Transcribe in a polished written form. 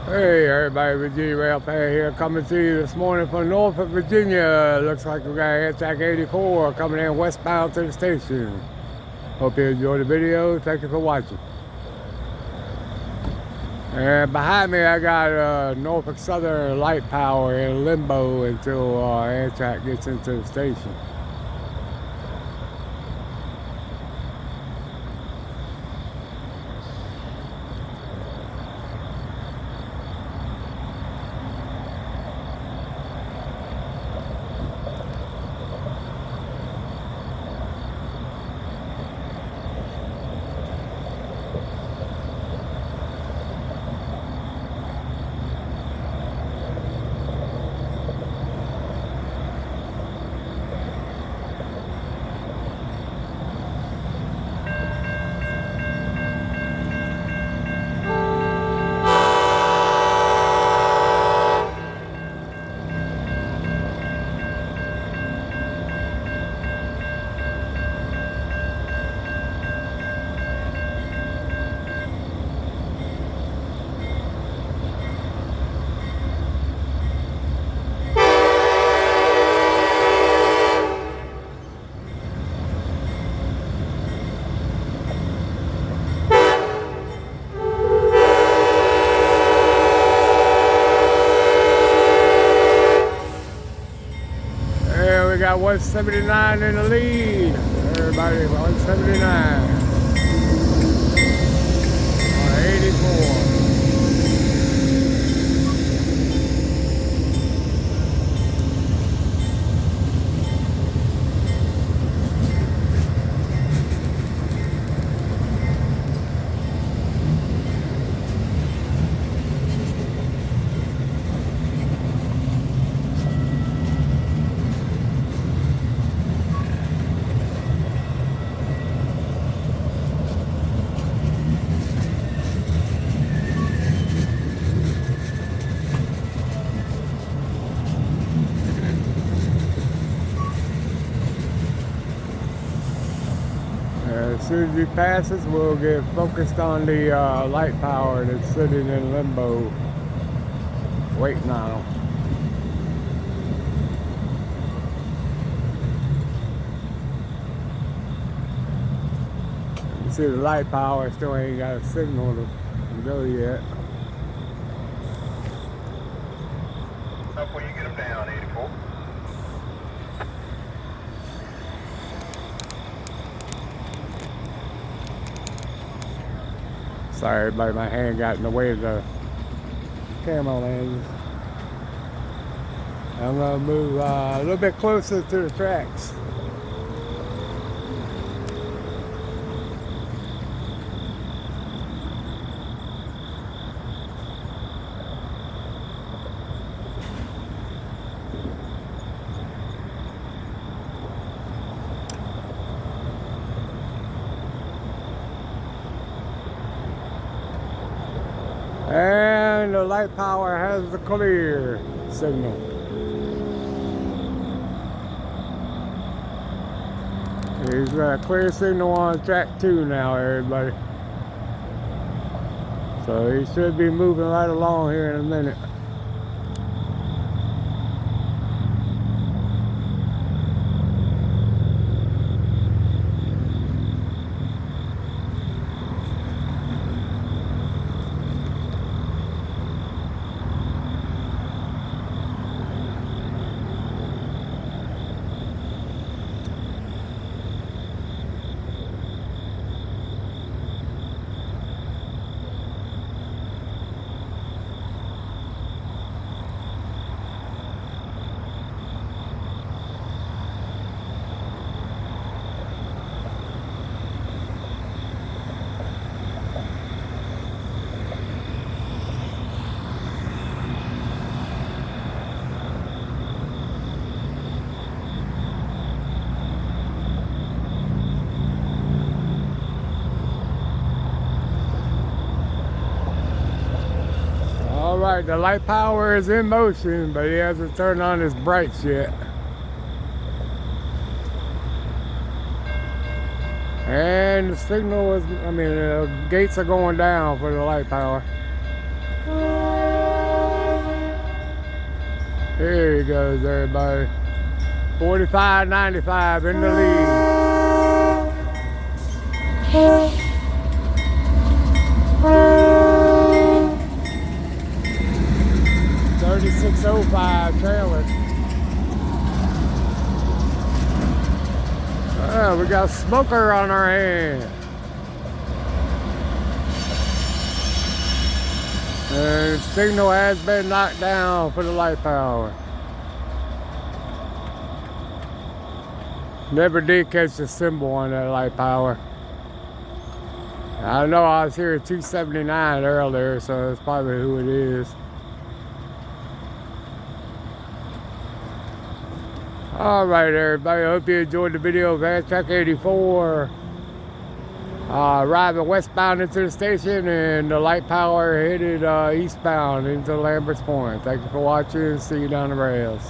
Hey everybody, Va.Railfan here, coming to you this morning from Norfolk, Virginia. Looks like we got Amtrak 84 coming in westbound to the station. Hope you enjoyed the video. Thank you for watching. And behind me I got Norfolk Southern light power in limbo until Amtrak gets into the station. And we got 179 in the lead. Everybody, 179 on 84. As soon as he passes, we'll get focused on the light power that's sitting in limbo, waiting on him. You see the light power still ain't got a signal to go yet. Up when you get them down, 84. Sorry everybody, my hand got in the way of the camera lens. I'm gonna move a little bit closer to the tracks. And the light power has the clear signal. He's got a clear signal on track 2 now, everybody. So he should be moving right along here in a minute. All right, the light power is in motion, but he hasn't turned on his brights yet. And the signal is, the gates are going down for the light power. Here he goes, everybody. 45.95 in the lead. 36.05 trailing. We got smoker on our hand. And signal has been knocked down for the light power. Never did catch the symbol on that light power. I know I was here at 279 earlier, so that's probably who it is. Alright everybody, I hope you enjoyed the video of Amtrak 84 arriving westbound into the station, and the light power headed eastbound into Lambert's Point. Thank you for watching. See you down the rails.